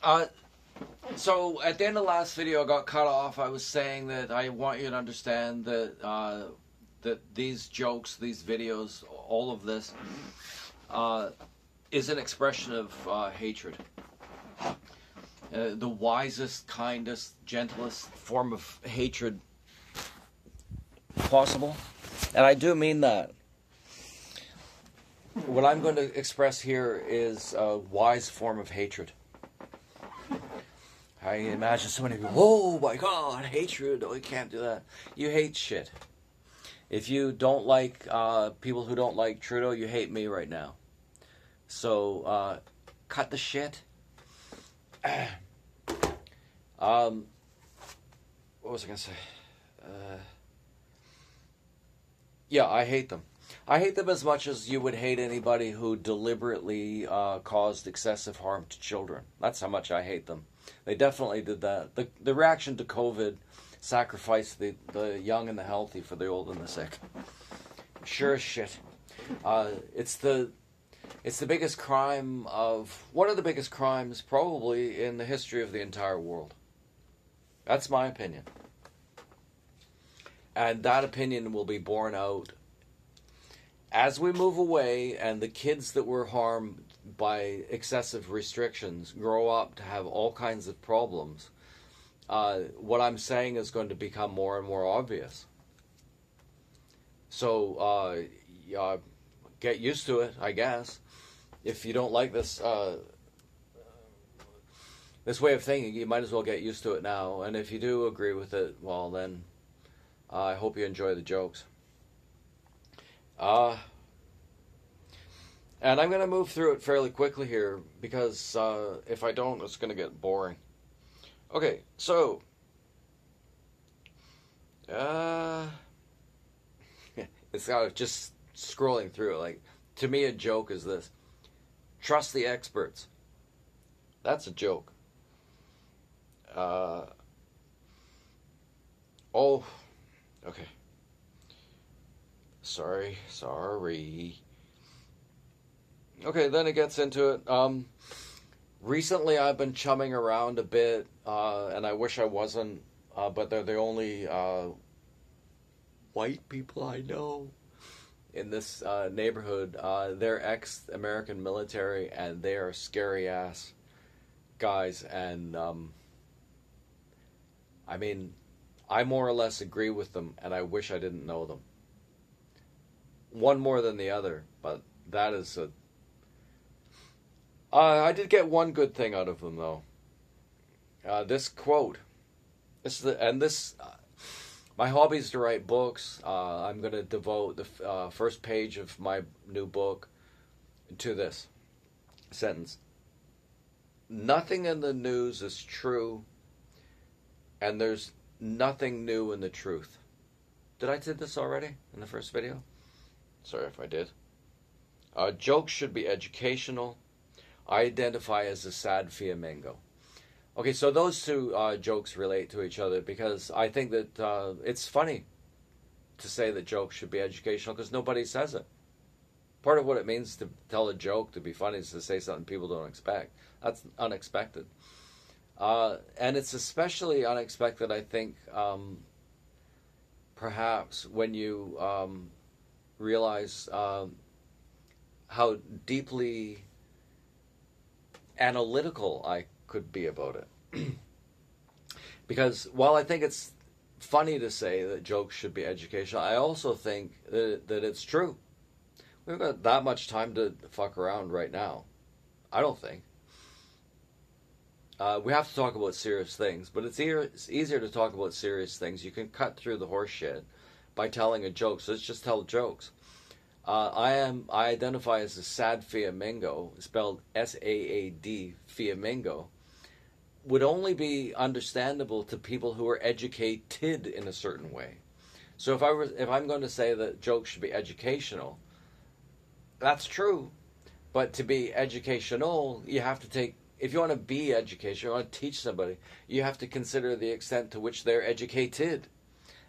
Uh, so at the end of the last video, I got cut off. I was saying that I want you to understand that that these jokes, these videos, all of this uh, is an expression of hatred. The wisest, kindest, gentlest form of hatred possible. And I do mean that. What I'm going to express here is a wise form of hatred. I imagine somebody go, oh my God, hatred, oh, you can't do that. You hate shit. If you don't like people who don't like Trudeau, you hate me right now. So, cut the shit. What was I going to say? Yeah, I hate them. I hate them as much as you would hate anybody who deliberately caused excessive harm to children. That's how much I hate them. They definitely did that. The reaction to COVID sacrificed the young and the healthy for the old and the sick. Sure as shit. It's the biggest crime of one of the biggest crimes probably in the history of the entire world. That's my opinion. And that opinion will be borne out as we move away and the kids that were harmed by excessive restrictions grow up to have all kinds of problems. What I'm saying is going to become more and more obvious. So get used to it, I guess. If you don't like this this way of thinking, you might as well get used to it now. And if you do agree with it, well then, I hope you enjoy the jokes. And I'm going to move through it fairly quickly here because if I don't, it's going to get boring. Okay, so it's just scrolling through it. Like, to me, a joke is this: trust the experts. That's a joke. Oh, okay. Sorry. Okay, then it gets into it. Recently I've been chumming around a bit, and I wish I wasn't, but they're the only white people I know in this neighborhood. They're ex-American military, and they are scary-ass guys, and I mean, I more or less agree with them, and I wish I didn't know them. One more than the other, but that is a... I did get one good thing out of them, though. This quote. My hobby is to write books. I'm going to devote the first page of my new book to this sentence. Nothing in the news is true, and there's nothing new in the truth. Did I say this already in the first video? Sorry if I did. Jokes should be educational. I identify as a sad Fiamengo. Okay, so those two jokes relate to each other because I think that it's funny to say that jokes should be educational because nobody says it. Part of what it means to tell a joke to be funny is to say something people don't expect. That's unexpected. And it's especially unexpected, I think, perhaps when you realize how deeply analytical I could be about it. Because while I think it's funny to say that jokes should be educational, I also think that it's true. We've got that much time to fuck around right now. I don't think. We have to talk about serious things, but it's easier to talk about serious things. You can cut through the horse shit by telling a joke, so let's just tell jokes. I identify as a sad Fiamengo, spelled S-A-A-D, Fiamengo, would only be understandable to people who are educated in a certain way. So if I'm going to say that jokes should be educational, that's true. But to be educational, you have to take, if you want to be educational, you want to teach somebody, you have to consider the extent to which they're educated.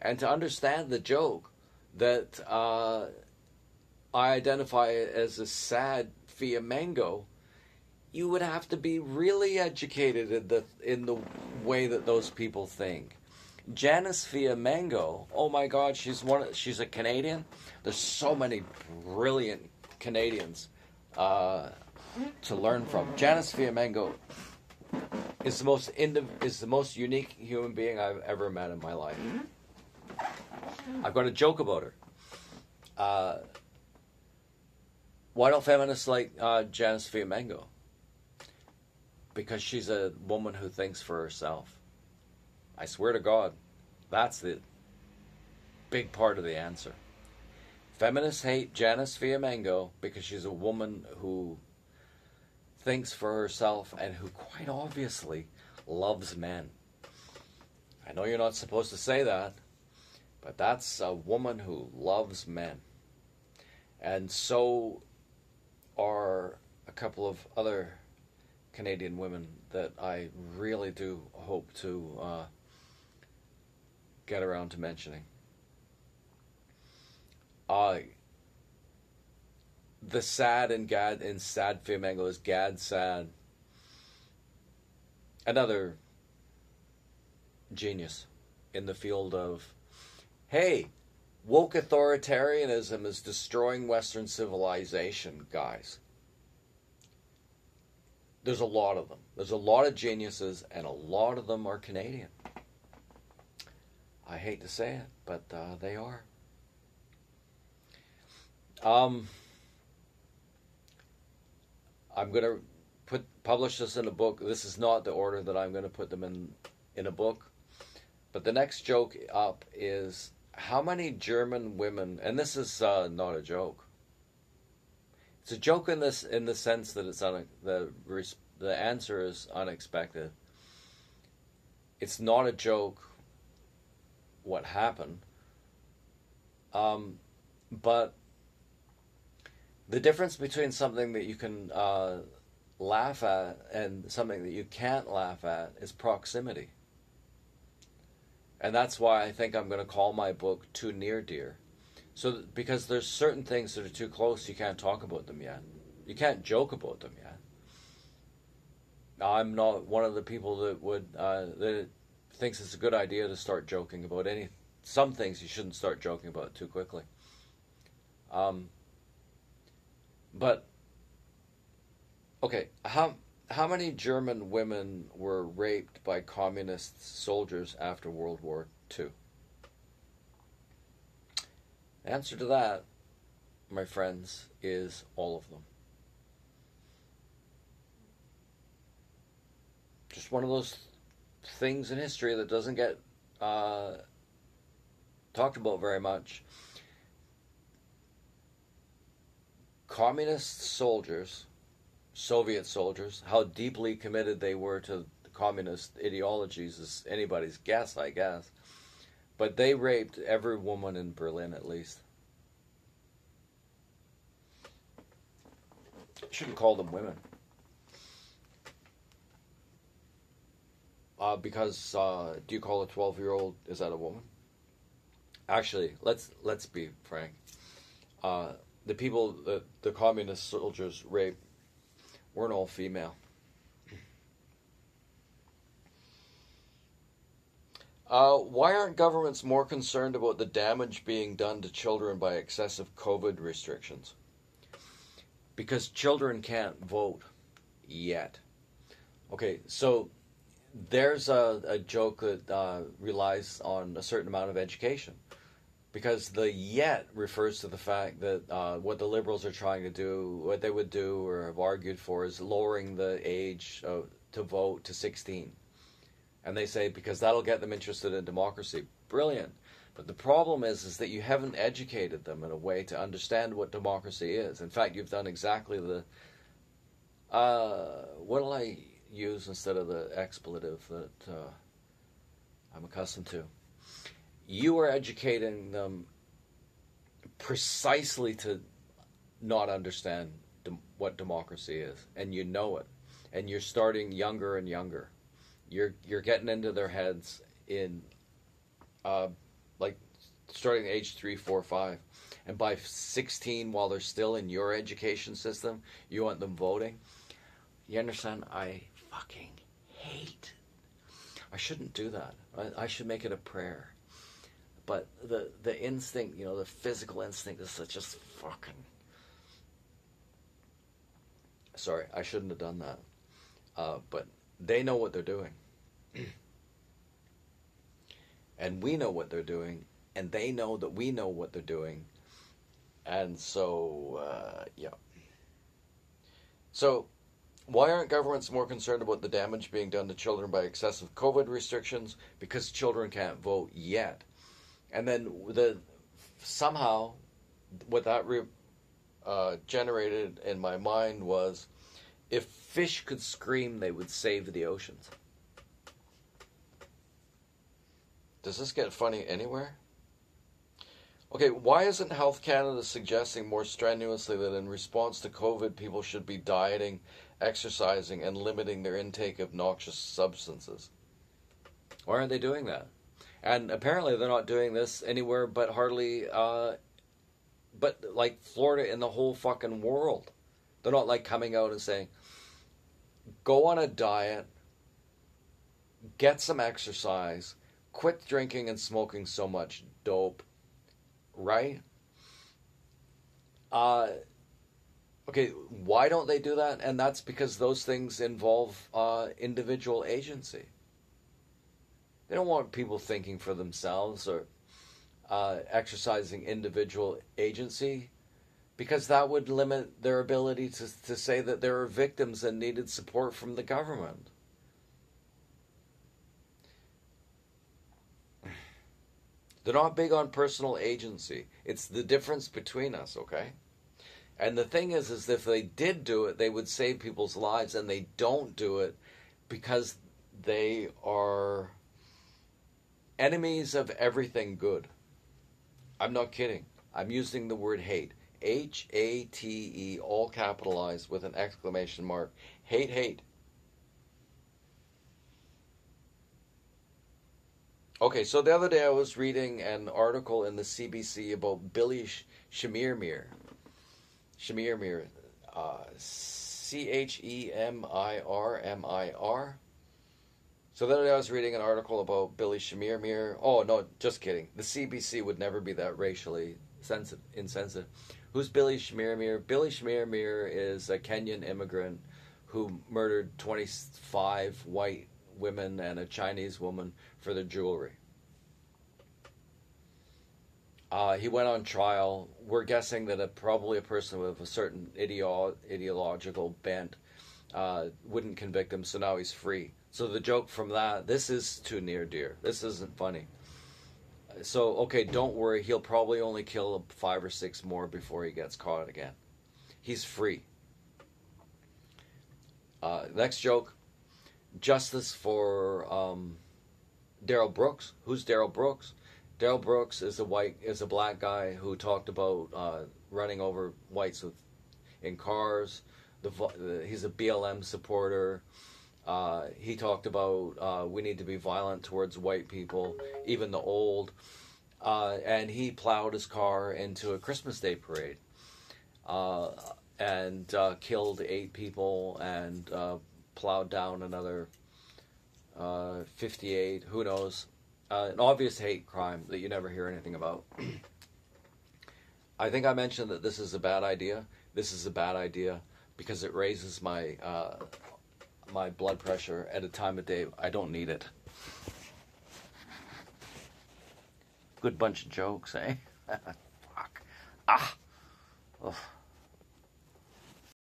And to understand the joke that I identify as a sad Fiamengo, you would have to be really educated in the way that those people think. Janice Fiamengo, oh my God, she's a Canadian. There's so many brilliant Canadians to learn from. Janice Fiamengo is the most unique human being I've ever met in my life. I've got a joke about her. Why don't feminists like Janice Fiamengo? Because she's a woman who thinks for herself. I swear to God, that's the big part of the answer. Feminists hate Janice Fiamengo because she's a woman who thinks for herself and who quite obviously loves men. I know you're not supposed to say that, but that's a woman who loves men. And so are a couple of other Canadian women that I really do hope to get around to mentioning. The sad in Sad Fiamengo is Gad Sad. Another genius in the field of, hey, woke authoritarianism is destroying Western civilization, guys. There's a lot of them. There's a lot of geniuses, and a lot of them are Canadian. I hate to say it, but they are. I'm going to publish this in a book. This is not the order that I'm going to put them in a book. But the next joke up is, how many German women, and this is not a joke. It's a joke in the sense that it's the answer is unexpected. It's not a joke what happened. But the difference between something that you can laugh at and something that you can't laugh at is proximity. And that's why I think I'm going to call my book Too Near Dear. So, because there's certain things that are too close, you can't talk about them yet. You can't joke about them yet. I'm not one of the people that that thinks it's a good idea to start joking about some things you shouldn't start joking about too quickly. But okay, how many German women were raped by communist soldiers after World War II? The answer to that, my friends, is all of them. Just one of those things in history that doesn't get talked about very much. Communist soldiers, Soviet soldiers, how deeply committed they were to the communist ideologies is anybody's guess, I guess. But they raped every woman in Berlin, at least. Shouldn't call them women. Because do you call a 12-year-old, is that a woman? Actually, let's be frank. The people that the communist soldiers raped weren't all female. Why aren't governments more concerned about the damage being done to children by excessive COVID restrictions? Because children can't vote yet. Okay, so there's a joke that relies on a certain amount of education. Because the yet refers to the fact that what the Liberals are trying to do, what they would do or have argued for, is lowering the age to vote to 16. And they say because that'll get them interested in democracy. Brilliant. But the problem is that you haven't educated them in a way to understand what democracy is. In fact, you've done exactly the... what'll I use instead of the expletive that I'm accustomed to? You are educating them precisely to not understand what democracy is, and you know it, and you're starting younger and younger. You're getting into their heads in like starting at age 3, 4, 5, and by 16, while they're still in your education system, you want them voting. You understand? I fucking hate. I shouldn't do that. I should make it a prayer. But the instinct, the physical instinct is just fucking. Sorry, I shouldn't have done that. But they know what they're doing. And we know what they're doing. And they know that we know what they're doing. And so, yeah. So, why aren't governments more concerned about the damage being done to children by excessive COVID restrictions? Because children can't vote yet. And then somehow, what that generated in my mind was, if fish could scream, they would save the oceans. Does this get funny anywhere? Okay, why isn't Health Canada suggesting more strenuously that in response to COVID, people should be dieting, exercising, and limiting their intake of noxious substances? Why aren't they doing that? And apparently they're not doing this anywhere but hardly, but like Florida in the whole fucking world. They're not like coming out and saying, go on a diet, get some exercise, quit drinking and smoking so much dope, right? Okay, why don't they do that? And that's because those things involve individual agency. They don't want people thinking for themselves or exercising individual agency, because that would limit their ability to say that there are victims and needed support from the government. They're not big on personal agency. It's the difference between us, okay? And the thing is if they did do it, they would save people's lives, and they don't do it because they are enemies of everything good. I'm not kidding. I'm using the word hate. H-A-T-E, all capitalized with an exclamation mark. Hate, hate. Okay, so the other day I was reading an article in the CBC about Billy Chemirmir. Chemirmir. Chemirmir. So the other day I was reading an article about Billy Chemirmir. Oh, no, just kidding. The CBC would never be that racially insensitive. Who's Billy Chemirmir? Billy Chemirmir is a Kenyan immigrant who murdered 25 white women and a Chinese woman for their jewelry. He went on trial. We're guessing that probably a person with a certain ideological bent wouldn't convict him, so now he's free. So the joke from that, this is too near dear. This isn't funny. So, okay, don't worry. He'll probably only kill 5 or 6 more before he gets caught again. He's free. Next joke. Justice for Darrell Brooks. Who's Darrell Brooks? Darrell Brooks is a black guy who talked about running over whites in cars. He's a BLM supporter. He talked about we need to be violent towards white people, even the old. And he plowed his car into a Christmas Day parade and killed 8 people and plowed down another 58. Who knows? An obvious hate crime that you never hear anything about. I think I mentioned that this is a bad idea. This is a bad idea because it raises my my blood pressure at a time of day I don't need it. Good bunch of jokes, eh? Fuck. Ah.